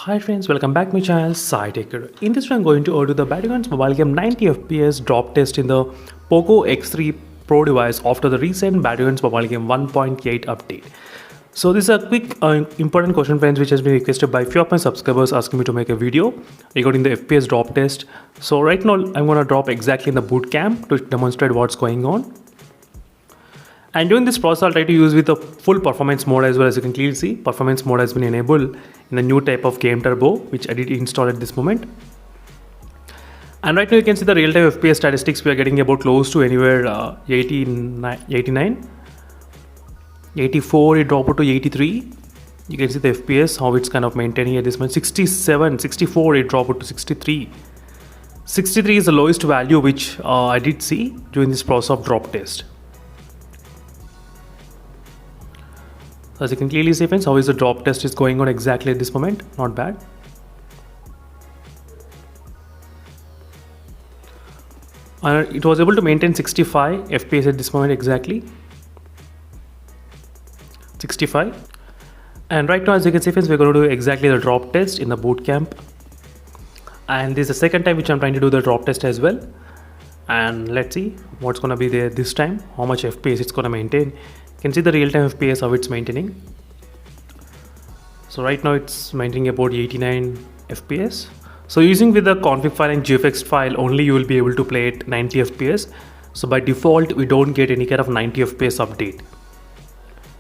Hi friends, welcome back to my channel Spykar. In this one I'm going to order the Battlegrounds mobile game 90 FPS drop test in the Poco X3 Pro device after the recent Battlegrounds mobile game 1.8 update. So this is a quick important question friends which has been requested by few of my subscribers asking me to make a video regarding the FPS drop test. So right now I'm going to drop exactly in the boot camp to demonstrate what's going on. And during this process, I'll try to use with the full performance mode as well. As you can clearly see, performance mode has been enabled in the new type of game turbo, which I did install at this moment. And right now you can see the real-time FPS statistics. We are getting about close to anywhere 89, 84, it dropped to 83. You can see the FPS, how it's kind of maintaining at this moment. 67, 64, it dropped to 63. 63 is the lowest value which I did see during this process of drop test. As you can clearly see friends, how is the drop test is going on exactly at this moment. Not bad. It was able to maintain 65 FPS at this moment exactly. 65. And right now as you can see friends, we're going to do exactly the drop test in the boot camp. And this is the second time which I'm trying to do the drop test as well. And let's see what's going to be there this time, how much FPS it's going to maintain. You can see the real-time FPS how it's maintaining. So right now it's maintaining about 89 FPS. So using with the config file and GFX file only you will be able to play at 90 FPS. So by default we don't get any kind of 90 FPS update.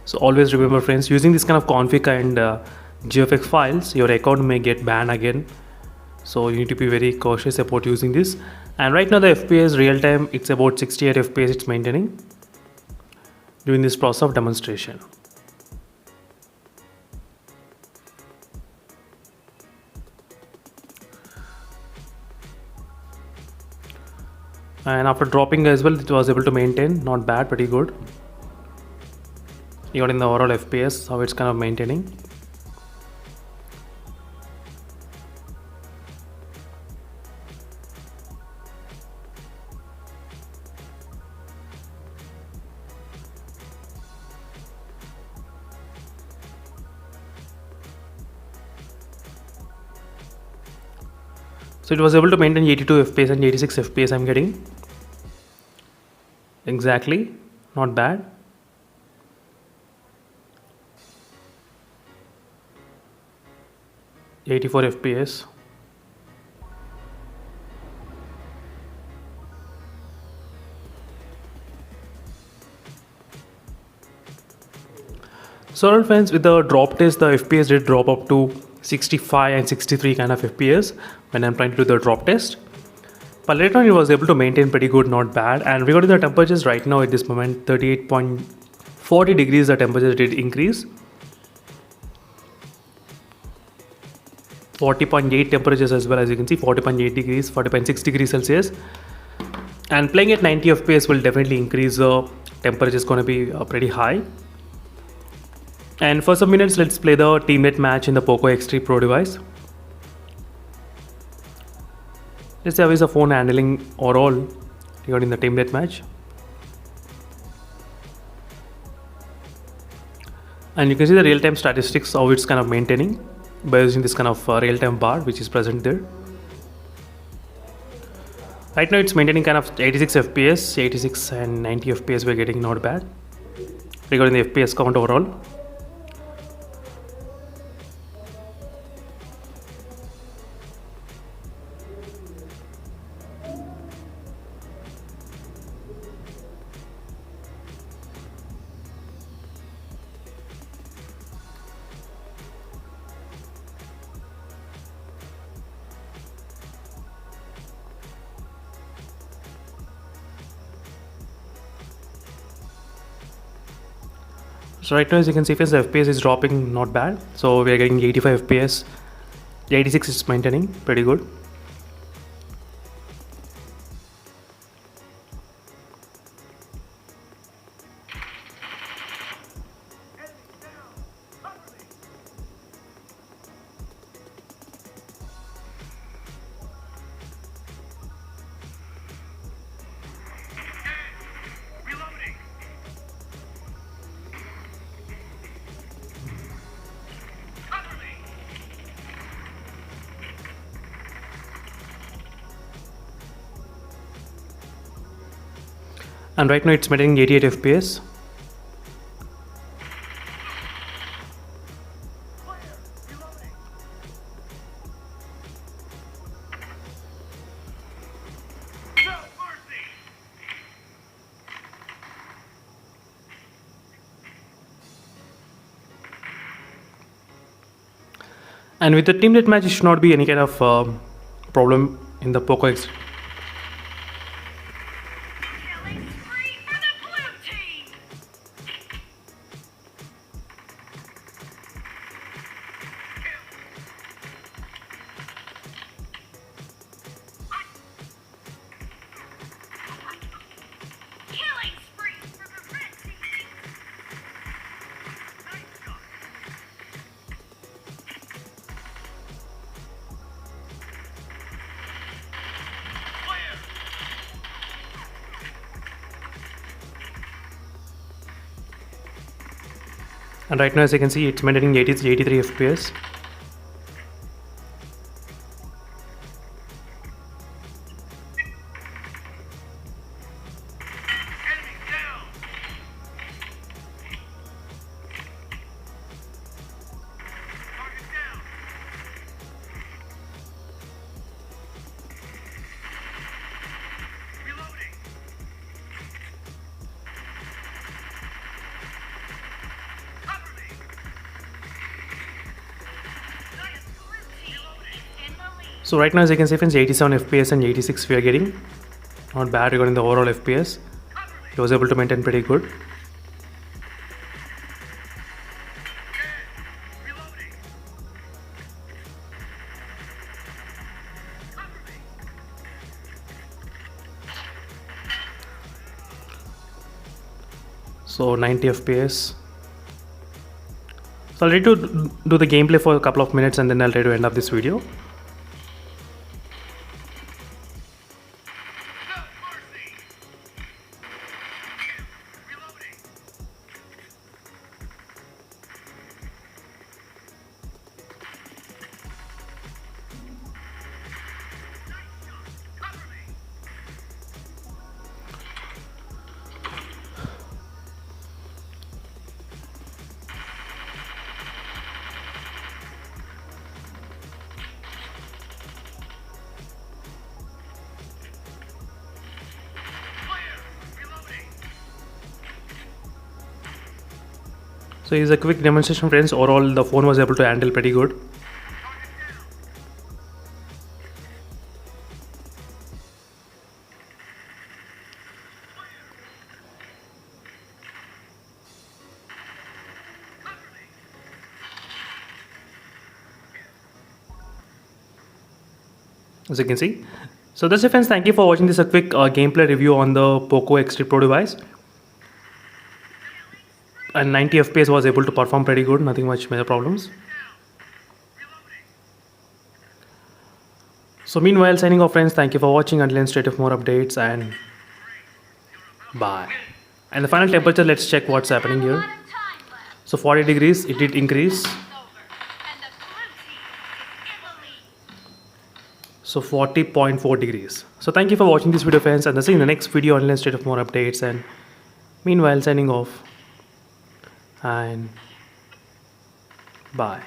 So always remember friends, using this kind of config and GFX files, your account may get banned again. So you need to be very cautious about using this. And right now the FPS real time, it's about 68 FPS it's maintaining during this process of demonstration. And after dropping as well, it was able to maintain, not bad, pretty good. Even in the overall FPS, how it's kind of maintaining. So it was able to maintain 82 FPS and 86 FPS I'm getting. Exactly, not bad. (84 FPS). So all friends, with the drop test, the FPS did drop up to 65 and 63 kind of FPS when I'm trying to do the drop test. But later on it was able to maintain pretty good, not bad. And regarding the temperatures right now at this moment, 38.40 degrees the temperature did increase. 40.8 temperatures as well, as you can see, 40.8 degrees, 40.6 degrees Celsius. And playing at 90 FPS will definitely increase the temperature is going to be pretty high. And for some minutes, let's play the teammate match in the Poco X3 Pro device. Let's see how is the phone handling overall regarding the teammate match. And you can see the real-time statistics, how it's kind of maintaining by using this kind of real-time bar which is present there. Right now it's maintaining kind of 86 FPS, 86 and 90 FPS we're getting, not bad regarding the FPS count overall. So right now as you can see friends, the FPS is dropping, not bad. So we are getting 85 FPS, 86 is maintaining, pretty good. And right now it's maintaining 88 FPS. And with the team deathmatch, it should not be any kind of problem in the Poco X. And right now, as you can see, it's maintaining 83 FPS. So right now, as you can see, friends, 87 FPS and 86 we are getting. Not bad regarding the overall FPS. He was able to maintain pretty good. So 90 FPS. So I'll try to do the gameplay for a couple of minutes and then I'll try to end up this video. So here's a quick demonstration, friends. Overall, the phone was able to handle pretty good. As you can see. So that's it, friends. Thank you for watching this quick gameplay review on the Poco X3 Pro device. And 90 FPS was able to perform pretty good, nothing much major problems. So meanwhile, signing off, friends. Thank you for watching. Until then, stay tuned for more updates and bye. And the final temperature, let's check what's happening here. So 40 degrees, it did increase. So 40.4 degrees. So thank you for watching this video, friends, and I'll see you in the next video. Until then, stay tuned for more updates and meanwhile, signing off. And bye.